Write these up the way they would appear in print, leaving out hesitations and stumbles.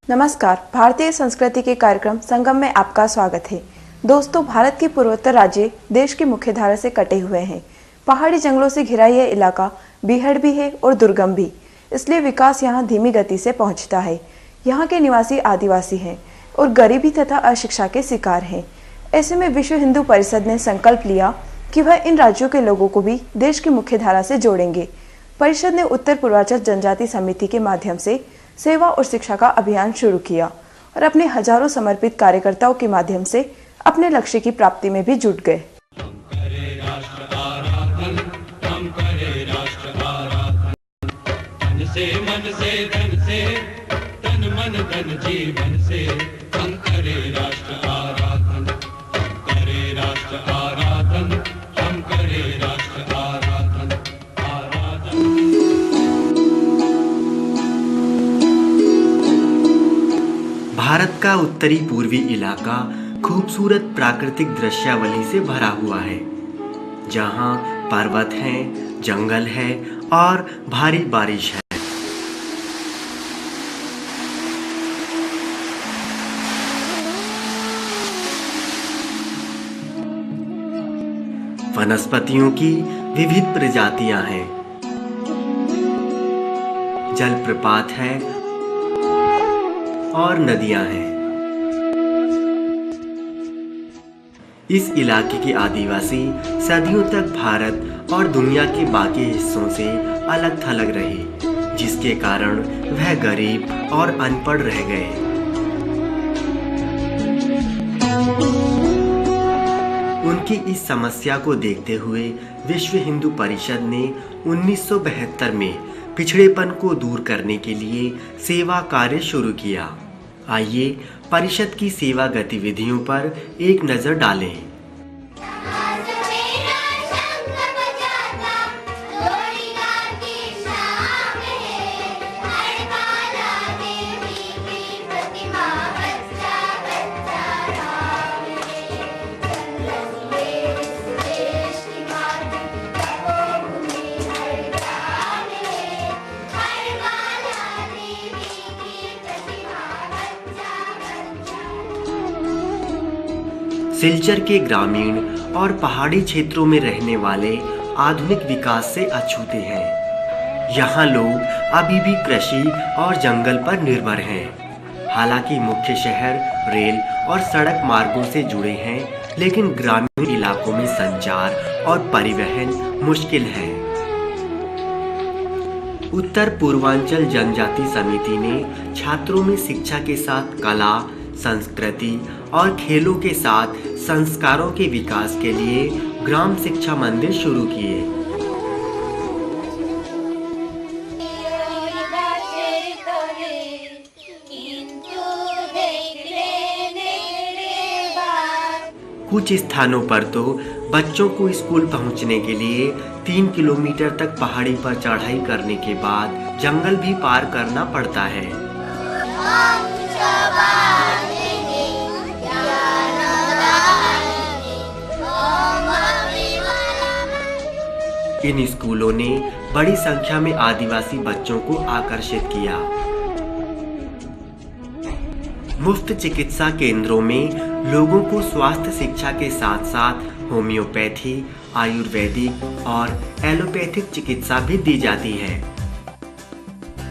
नमस्कार। भारतीय संस्कृति के कार्यक्रम संगम में आपका स्वागत है। दोस्तों, भारत के पूर्वोत्तर राज्य देश की मुख्य धारा से कटे हुए हैं। पहाड़ी जंगलों से घिरा यह इलाका बीहड़ भी है और दुर्गम भी, इसलिए विकास यहाँ धीमी गति से पहुँचता है। यहाँ के निवासी आदिवासी हैं और गरीबी तथा अशिक्षा के शिकार हैं। ऐसे में विश्व हिंदू परिषद ने संकल्प लिया कि वह इन राज्यों के लोगों को भी देश की मुख्य धारा से जोड़ेंगे। परिषद ने उत्तर पूर्वांचल जनजाति समिति के माध्यम से सेवा और शिक्षा का अभियान शुरू किया और अपने हजारों समर्पित कार्यकर्ताओं के माध्यम से अपने लक्ष्य की प्राप्ति में भी जुट गए। भारत का उत्तरी पूर्वी इलाका खूबसूरत प्राकृतिक दृश्यावली से भरा हुआ है, जहां पर्वत हैं, जंगल है और भारी बारिश है। वनस्पतियों की विविध प्रजातियां हैं, जलप्रपात है और नदियां हैं। इस इलाके के आदिवासी सदियों तक भारत और दुनिया के बाकी हिस्सों से अलग थलग रहे, जिसके कारण वह गरीब और अनपढ़ रह गए। उनकी इस समस्या को देखते हुए विश्व हिंदू परिषद ने 1972 में पिछड़ेपन को दूर करने के लिए सेवा कार्य शुरू किया। आइए परिषद की सेवा गतिविधियों पर एक नजर डालें। सिलचर के ग्रामीण और पहाड़ी क्षेत्रों में रहने वाले आधुनिक विकास से अछूते हैं। यहाँ लोग अभी भी कृषि और जंगल पर निर्भर हैं। हालांकि मुख्य शहर रेल और सड़क मार्गों से जुड़े हैं, लेकिन ग्रामीण इलाकों में संचार और परिवहन मुश्किल है। उत्तर पूर्वांचल जनजाति समिति ने छात्रों में शिक्षा के साथ कला, संस्कृति और खेलों के साथ संस्कारों के विकास के लिए ग्राम शिक्षा मंदिर शुरू किए। कुछ स्थानों पर तो बच्चों को स्कूल पहुंचने के लिए 3 किलोमीटर तक पहाड़ी पर चढ़ाई करने के बाद जंगल भी पार करना पड़ता है। इन स्कूलों ने बड़ी संख्या में आदिवासी बच्चों को आकर्षित किया। मुफ्त चिकित्सा केंद्रों में लोगों को स्वास्थ्य शिक्षा के साथ साथ होम्योपैथी, आयुर्वेदिक और एलोपैथिक चिकित्सा भी दी जाती है।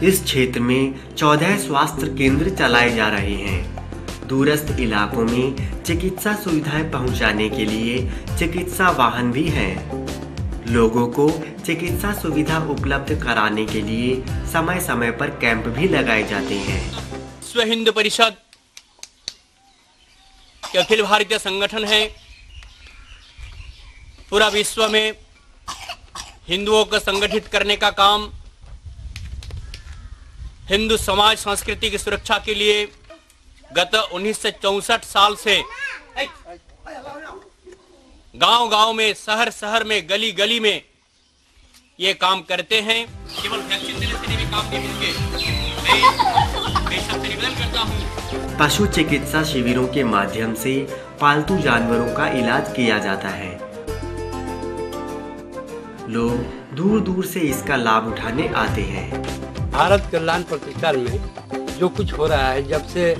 इस क्षेत्र में 14 स्वास्थ्य केंद्र चलाए जा रहे हैं। दूरस्थ इलाकों में चिकित्सा सुविधाएं पहुंचाने के लिए चिकित्सा वाहन भी हैं। लोगों को चिकित्सा सुविधा उपलब्ध कराने के लिए समय समय पर कैंप भी लगाए जाते हैं। विश्व हिंदू परिषद के अखिल भारतीय संगठन है। पूरा विश्व में हिंदुओं को संगठित करने का काम, हिंदू समाज संस्कृति की सुरक्षा के लिए गत 1964 साल से गांव-गांव में, शहर-शहर में, गली-गली में ये काम करते हैं। केवल वैक्सीन देने से भी काम नहीं होंगे। मैं पेशेंट से निवेदन करता हूँ। पशु चिकित्सा शिविरों के माध्यम से पालतू जानवरों का इलाज किया जाता है। लोग दूर दूर से इसका लाभ उठाने आते हैं। भारत कल्याण प्रतिष्ठान में जो कुछ हो रहा है, जब से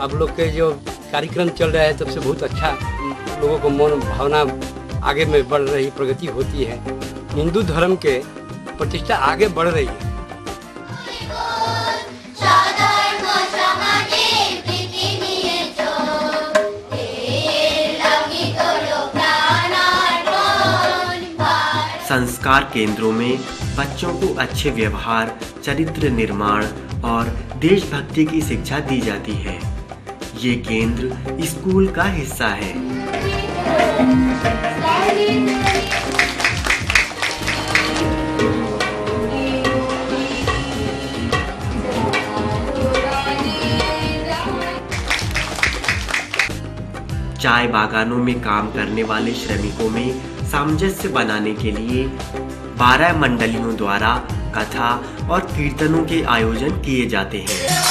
आप लोग के जो कार्यक्रम चल रहा है, तब से बहुत अच्छा लोगों को मन भावना आगे में बढ़ रही, प्रगति होती है। हिंदू धर्म के प्रतिष्ठा आगे बढ़ रही है। संस्कार केंद्रों में बच्चों को अच्छे व्यवहार, चरित्र निर्माण और देशभक्ति की शिक्षा दी जाती है। ये केंद्र स्कूल का हिस्सा है। चाय बागानों में काम करने वाले श्रमिकों में सामंजस्य बनाने के लिए 12 मंडलियों द्वारा कथा और कीर्तनों के आयोजन किए जाते हैं।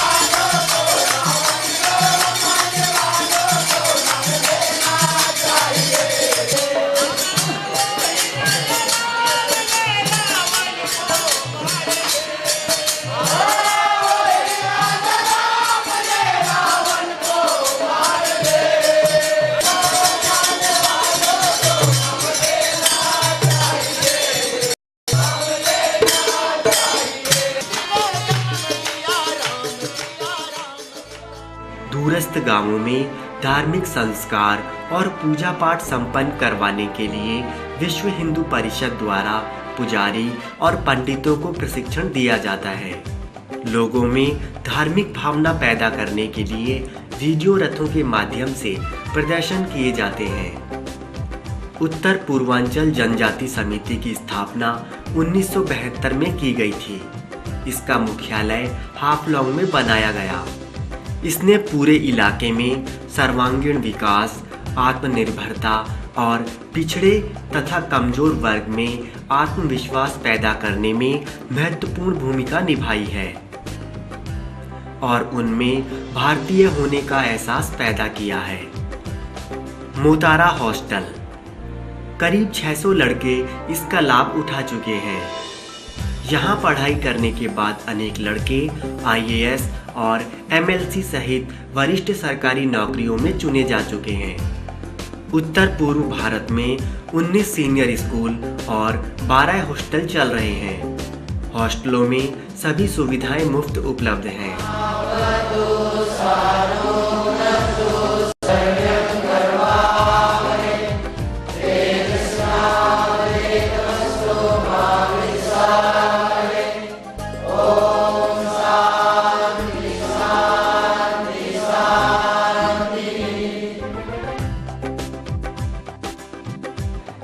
दूरस्थ गांवों में धार्मिक संस्कार और पूजा पाठ संपन्न करवाने के लिए विश्व हिंदू परिषद द्वारा पुजारी और पंडितों को प्रशिक्षण दिया जाता है। लोगों में धार्मिक भावना पैदा करने के लिए वीडियो रथों के माध्यम से प्रदर्शन किए जाते हैं। उत्तर पूर्वांचल जनजाति समिति की स्थापना 1972 में की गई थी। इसका मुख्यालय हाफलॉन्ग में बनाया गया। इसने पूरे इलाके में सर्वांगीण विकास, आत्मनिर्भरता और पिछड़े तथा कमजोर वर्ग में आत्मविश्वास पैदा करने में महत्वपूर्ण भूमिका निभाई है और उनमें भारतीय होने का एहसास पैदा किया है। मोतारा हॉस्टल, करीब 600 लड़के इसका लाभ उठा चुके हैं। यहाँ पढ़ाई करने के बाद अनेक लड़के IAS और MLC सहित वरिष्ठ सरकारी नौकरियों में चुने जा चुके हैं। उत्तर पूर्व भारत में 19 सीनियर स्कूल और 12 हॉस्टल चल रहे हैं। हॉस्टलों में सभी सुविधाएं मुफ्त उपलब्ध हैं।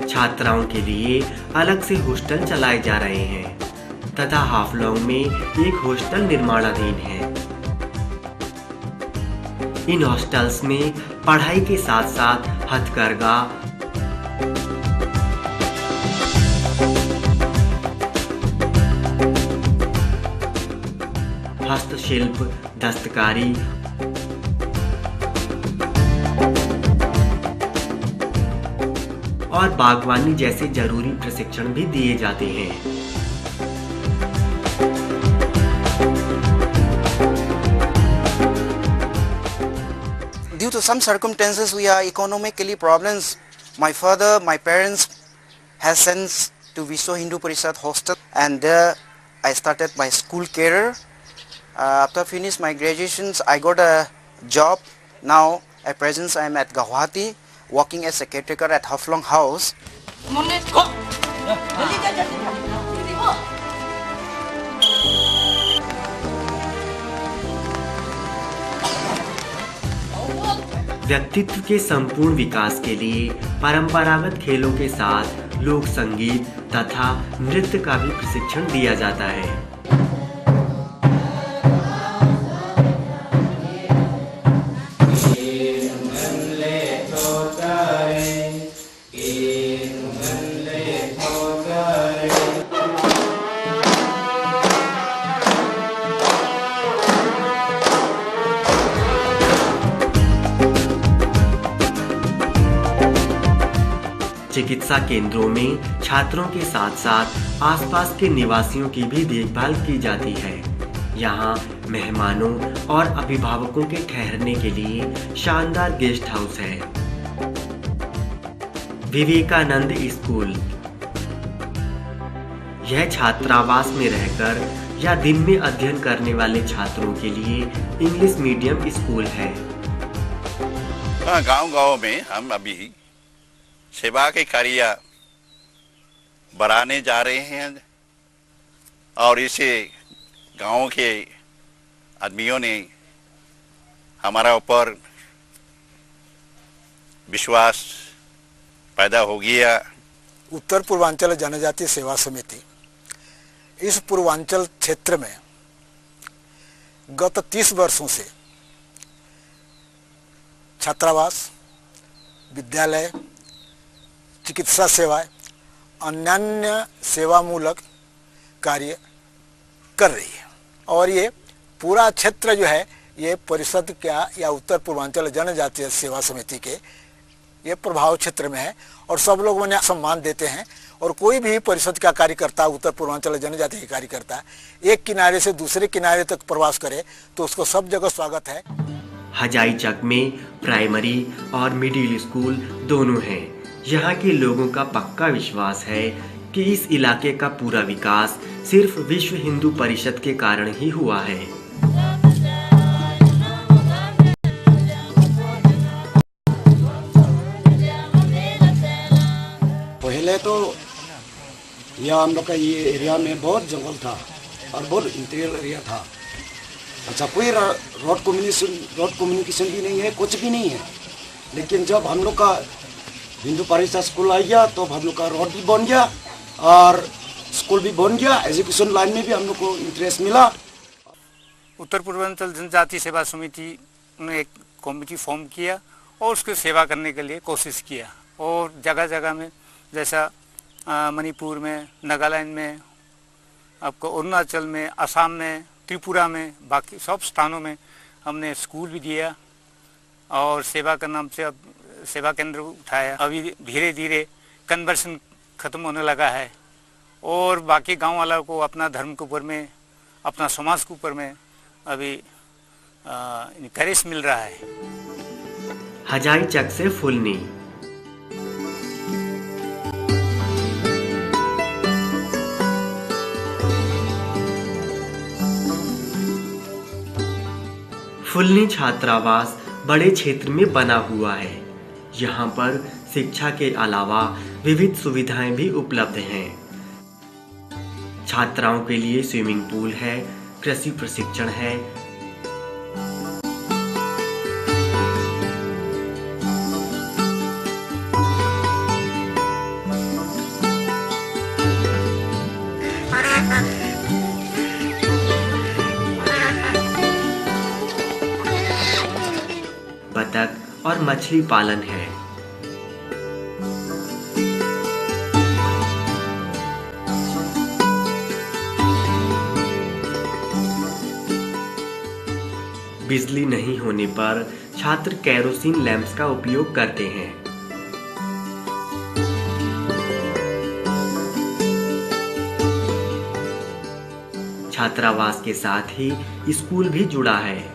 छात्राओं के लिए अलग से हॉस्टल चलाए जा रहे हैं तथा हाफलॉन्ग में एक हॉस्टल निर्माणाधीन है। इन हॉस्टल्स में पढ़ाई के साथ साथ हथकरघा, हस्तशिल्प, दस्तकारी और बागवानी जैसे जरूरी प्रशिक्षण भी दिए जाते हैं। Due to some circumstances, we are economically problems. My father, my parents has sent to Vishwa Hindu Parishad hostel, and there I started my school career. After finish my graduations, I got a job. Now at present I am at Guwahati, working as a caretaker at Haflong House. व्यक्तित्व के संपूर्ण विकास के लिए परंपरागत खेलों के साथ लोक संगीत तथा नृत्य का भी प्रशिक्षण दिया जाता है। चिकित्सा केंद्रों में छात्रों के साथ साथ आसपास के निवासियों की भी देखभाल की जाती है। यहाँ मेहमानों और अभिभावकों के ठहरने के लिए शानदार गेस्ट हाउस है। विवेकानंद स्कूल यह छात्रावास में रहकर या दिन में अध्ययन करने वाले छात्रों के लिए इंग्लिश मीडियम स्कूल है। गांव-गांव में हम अभी सेवा के कार्य बढ़ाने जा रहे हैं और इसे गांव के आदमियों ने हमारा ऊपर विश्वास पैदा हो गया। उत्तर पूर्वांचल जनजाति सेवा समिति इस पूर्वांचल क्षेत्र में गत 30 वर्षों से छात्रावास, विद्यालय, चिकित्सा सेवाएं, अन्य सेवामूलक कार्य कर रही है और ये पूरा क्षेत्र जो है ये परिषद का या उत्तर पूर्वांचल जनजातीय सेवा समिति के ये प्रभाव क्षेत्र में है और सब लोग उन्हें सम्मान देते हैं और कोई भी परिषद का कार्यकर्ता उत्तर पूर्वांचल जनजाति का कार्यकर्ता एक किनारे से दूसरे किनारे तक प्रवास करे तो उसको सब जगह स्वागत है। हजाईचक में प्राइमरी और मिडिल स्कूल दोनों हैं। यहाँ के लोगों का पक्का विश्वास है कि इस इलाके का पूरा विकास सिर्फ विश्व हिंदू परिषद के कारण ही हुआ है। पहले तो यहाँ हम लोग का ये एरिया में बहुत जंगल था और बहुत इंटीरियर एरिया था। अच्छा, कोई रोड कम्युनिकेशन भी नहीं है, कुछ भी नहीं है। लेकिन जब हम लोग का हिंदू परिषद स्कूल आ गया तो हम लोग का रोड भी बन गया और स्कूल भी बन गया। एजुकेशन लाइन में भी हम लोग को इंटरेस्ट मिला। उत्तर पूर्वांचल जनजाति सेवा समिति ने एक कमेटी फॉर्म किया और उसकी सेवा करने के लिए कोशिश किया और जगह जगह में जैसा मणिपुर में, नागालैंड में, आपको अरुणाचल में, असम में, त्रिपुरा में, बाकी सब स्थानों में हमने स्कूल भी दिया और सेवा का नाम से अब सेवा केंद्र उठाया। अभी धीरे धीरे कन्वर्शन खत्म होने लगा है और बाकी गांव वालों को अपना धर्म के ऊपर में, अपना समाज के ऊपर में अभी इनकरेज मिल रहा है। हजाईचक से फुलनी फुलनी छात्रावास बड़े क्षेत्र में बना हुआ है। यहाँ पर शिक्षा के अलावा विविध सुविधाएं भी उपलब्ध हैं। छात्राओं के लिए स्विमिंग पूल है, कृषि प्रशिक्षण है, बतख और मछली पालन है। बिजली नहीं होने पर छात्र केरोसिन लैंप्स का उपयोग करते हैं। छात्रावास के साथ ही स्कूल भी जुड़ा है।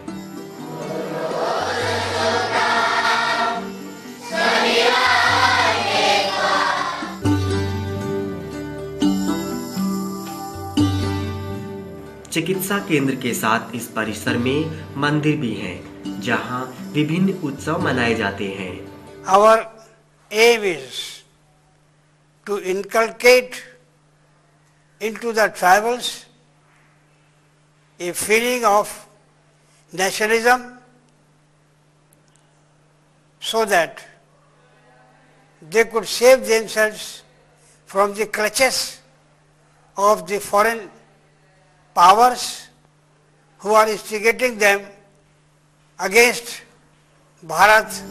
चिकित्सा केंद्र के साथ इस परिसर में मंदिर भी हैं, जहां विभिन्न उत्सव मनाए जाते हैं। Our aim is to inculcate into the tribals a feeling of nationalism so that they could save themselves from the clutches of the foreign powers who are instigating them against Bharat.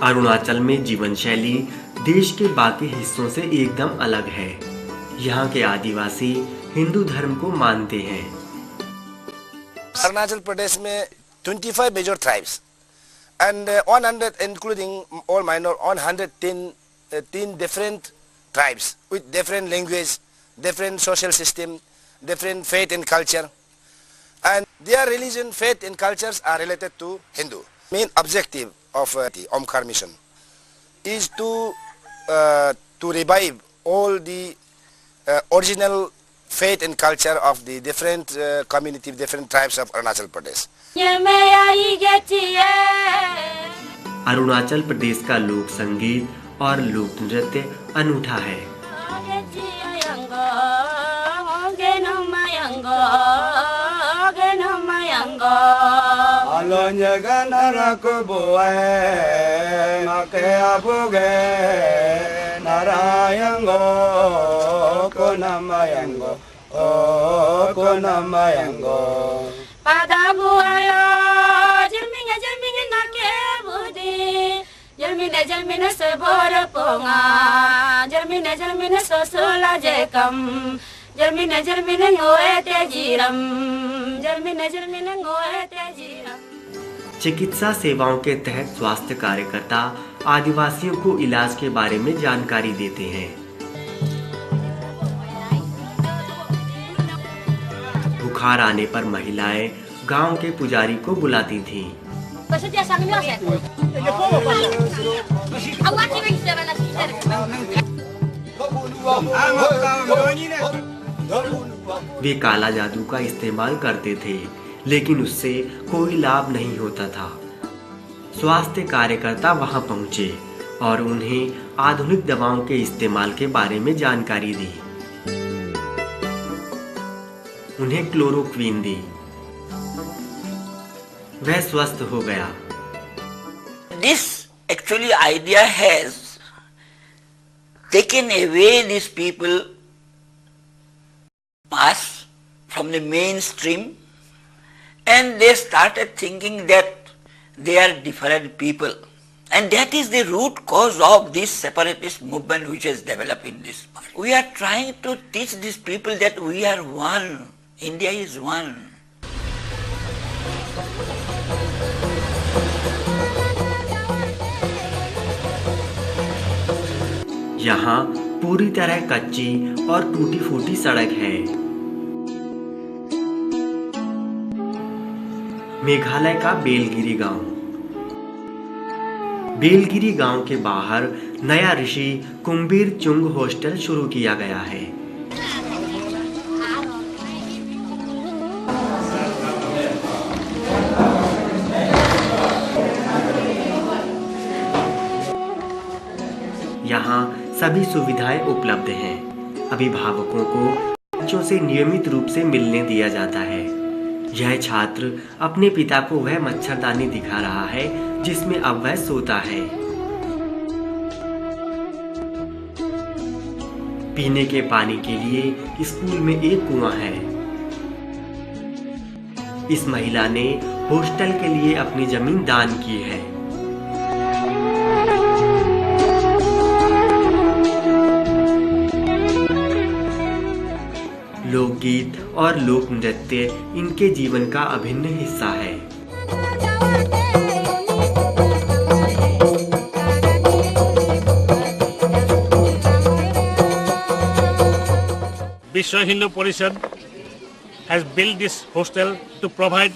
Arunachal में जीवन शैली देश के बाकी हिस्सों से एकदम अलग है। यहाँ के आदिवासी हिंदू धर्म को मानते हैं। अरुणाचल प्रदेश में 25 major tribes and 100 including all minor 110 different tribes with different language, different social system, different faith and culture, and their religion, faith and cultures are related to Hindu. Main objective of the Omkar mission is to revive all the original faith and culture of the different community, different tribes of Arunachal Pradesh. Arunachal Pradesh का लोक संगीत और लोक नृत्य अनूठा है। Jermina se bora ponga, Jermina so sola jekam, Jermina ngoete jiram, Jermina ngoete jiram। चिकित्सा सेवाओं के तहत स्वास्थ्य कार्यकर्ता आदिवासियों को इलाज के बारे में जानकारी देते हैं। बुखार आने पर महिलाएं गांव के पुजारी को बुलाती थीं। वे काला जादू का इस्तेमाल करते थे, लेकिन उससे कोई लाभ नहीं होता था। स्वास्थ्य कार्यकर्ता वहां पहुंचे और उन्हें आधुनिक दवाओं के इस्तेमाल के बारे में जानकारी दी। उन्हें क्लोरोक्विन दी। वह स्वस्थ हो गया। This actually idea has taken away these people mass from the mainstream, and they started thinking that they are different people, and that is the root cause of this separatist movement which has developed in this part. We are trying to teach these people that we are one, India is one. यहाँ पूरी तरह कच्ची और टूटी फूटी सड़क है। मेघालय का बेलगिरी गांव। बेलगिरी गांव के बाहर नया ऋषि कुंबीर चुंग हॉस्टल शुरू किया गया है। यहाँ सभी सुविधाएं उपलब्ध हैं। अभिभावकों को बच्चों से नियमित रूप से मिलने दिया जाता है। यह छात्र अपने पिता को वह मच्छरदानी दिखा रहा है जिसमें अब वह सोता है। पीने के पानी के लिए स्कूल में एक कुआं है। इस महिला ने हॉस्टल के लिए अपनी जमीन दान की है। लोकगीत और लोक नृत्य इनके जीवन का अभिन्न हिस्सा है। Vishwa Hindu Parishad has built this hostel to provide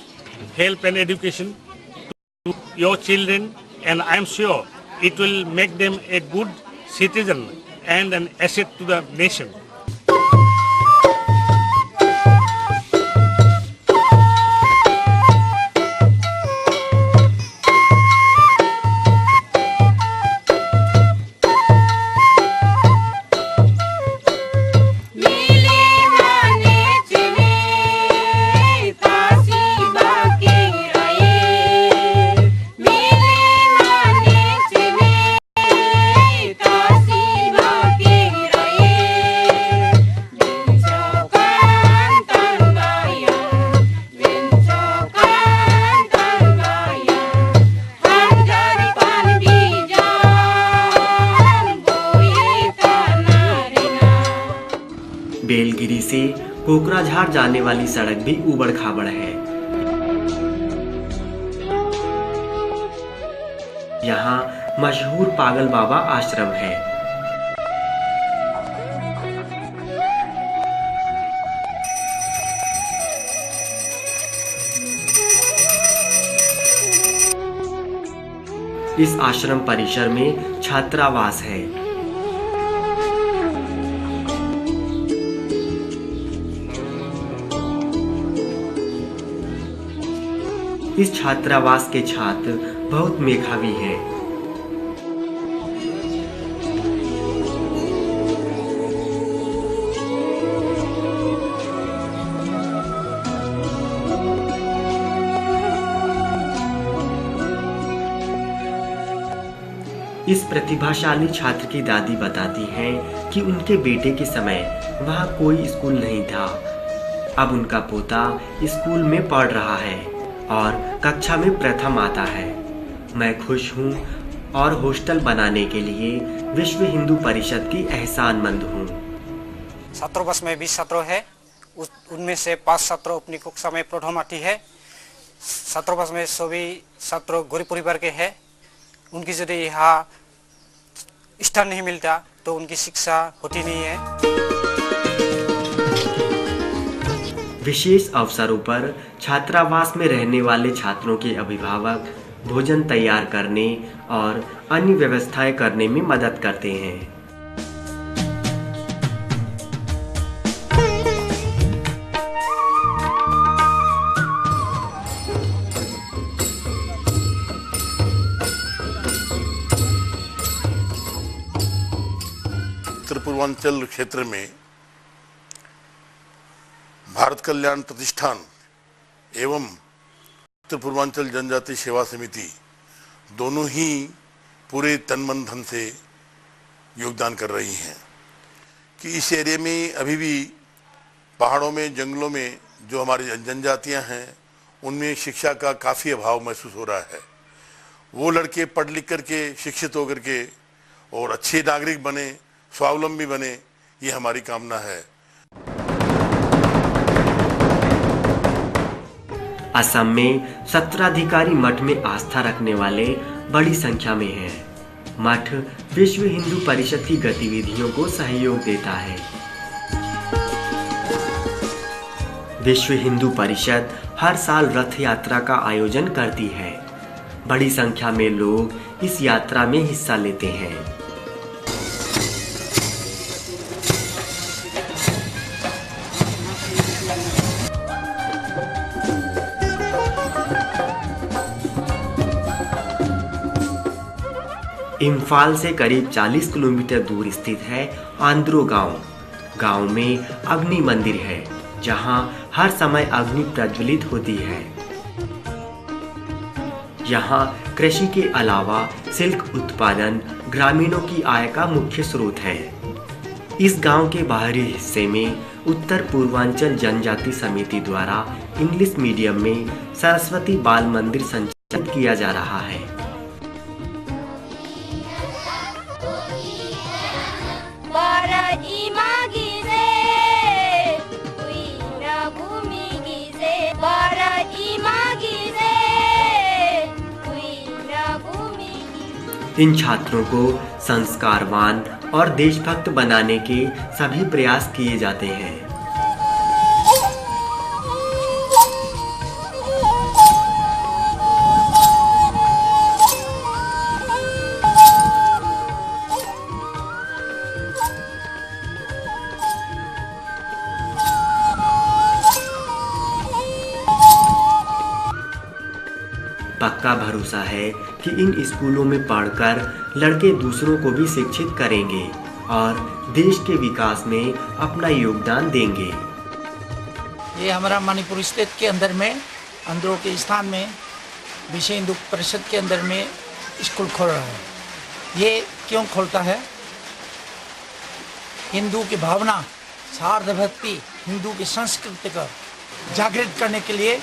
help and education to your children, and I am sure it will make them a good citizen and an asset to the nation. बेलगिरी से कोकराझार जाने वाली सड़क भी उबड़ खाबड़ है। यहाँ मशहूर पागल बाबा आश्रम है। इस आश्रम परिसर में छात्रावास है। इस छात्रावास के छात्र बहुत मेधावी हैं। इस प्रतिभाशाली छात्र की दादी बताती हैं कि उनके बेटे के समय वहाँ कोई स्कूल नहीं था। अब उनका पोता स्कूल में पढ़ रहा है और कक्षा में प्रथम आता है। मैं खुश हूँ और हॉस्टल बनाने के लिए विश्व हिंदू परिषद की एहसानमंद हूँ। छात्रावास में 20 छात्र है, उनमें से 5 छात्र अपनी कक्षा में प्रथम आती है। छात्रावास में सभी छात्र गरीब परिवार के हैं। उनकी यदि यहाँ स्थान नहीं मिलता तो उनकी शिक्षा होती नहीं है। विशेष अवसरों पर छात्रावास में रहने वाले छात्रों के अभिभावक भोजन तैयार करने और अन्य व्यवस्थाएं करने में मदद करते हैं। उत्तर पूर्वांचल क्षेत्र में भारत कल्याण प्रतिष्ठान एवं उत्तर पूर्वांचल जनजाति सेवा समिति दोनों ही पूरे तन मन धन से योगदान कर रही हैं कि इस एरिया में अभी भी पहाड़ों में, जंगलों में जो हमारी जनजातियां हैं उनमें शिक्षा का काफ़ी अभाव महसूस हो रहा है। वो लड़के पढ़ लिख करके शिक्षित होकर के और अच्छे नागरिक बने, स्वावलंबी बने, ये हमारी कामना है। असम में 17 अधिकारी मठ में आस्था रखने वाले बड़ी संख्या में हैं। मठ विश्व हिंदू परिषद की गतिविधियों को सहयोग देता है। विश्व हिंदू परिषद हर साल रथ यात्रा का आयोजन करती है। बड़ी संख्या में लोग इस यात्रा में हिस्सा लेते हैं। इम्फाल से करीब 40 किलोमीटर दूर स्थित है आंद्रो गांव। गांव में अग्नि मंदिर है जहां हर समय अग्नि प्रज्वलित होती है। यहां कृषि के अलावा सिल्क उत्पादन ग्रामीणों की आय का मुख्य स्रोत है। इस गांव के बाहरी हिस्से में उत्तर पूर्वांचल जनजाति समिति द्वारा इंग्लिश मीडियम में सरस्वती बाल मंदिर संचालित किया जा रहा है। इन छात्रों को संस्कारवान और देशभक्त बनाने के सभी प्रयास किए जाते हैं। पक्का भरोसा है कि इन स्कूलों में पढ़कर लड़के दूसरों को भी शिक्षित करेंगे और देश के विकास में अपना योगदान देंगे। ये हमारा मणिपुर स्टेट के अंदर में अंदरों के स्थान में विश्व हिंदू परिषद के अंदर में स्कूल खोल रहा है। ये क्यों खोलता है? हिंदू की भावना, शारद भक्ति, हिंदू की संस्कृति को जागृत करने के लिए।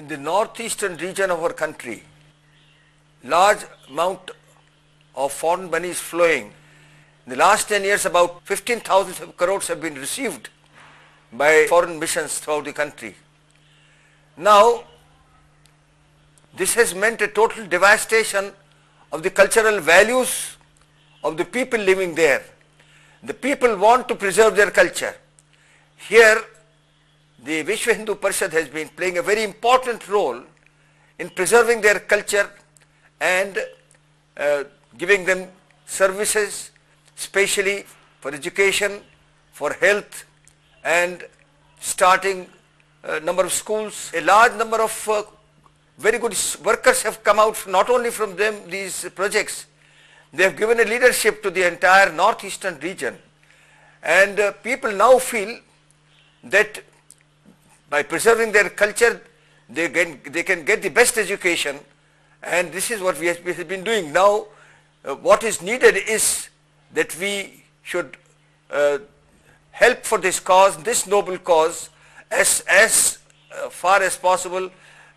the northeastern region of our country, large amount of foreign money is flowing. In the last 10 years, about 15,000 crores have been received by foreign missions throughout the country. Now, this has meant a total devastation of the cultural values of the people living there. The people want to preserve their culture. Here, the Vishwa Hindu Parishad has been playing a very important role in preserving their culture and giving them services, especially for education, for health, and starting a number of schools. A large number of very good workers have come out not only from these projects. They have given a leadership to the entire northeastern region, and people now feel that by preserving their culture they can get the best education, and this is what we have been doing. Now what is needed is that we should help for this cause, this noble cause, as far as possible.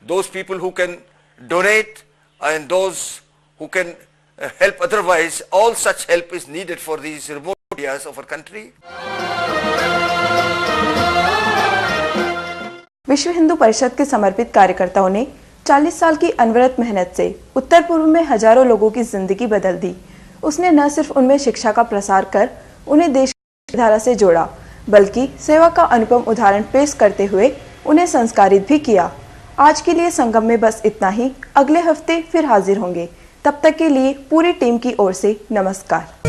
Those people who can donate and those who can help otherwise, all such help is needed for these remote areas of our country. विश्व हिंदू परिषद के समर्पित कार्यकर्ताओं ने 40 साल की अनवरत मेहनत से उत्तर पूर्व में हजारों लोगों की जिंदगी बदल दी। उसने न सिर्फ उनमें शिक्षा का प्रसार कर उन्हें देश की धारा से जोड़ा, बल्कि सेवा का अनुपम उदाहरण पेश करते हुए उन्हें संस्कारित भी किया। आज के लिए संगम में बस इतना ही। अगले हफ्ते फिर हाजिर होंगे। तब तक के लिए पूरी टीम की ओर से नमस्कार।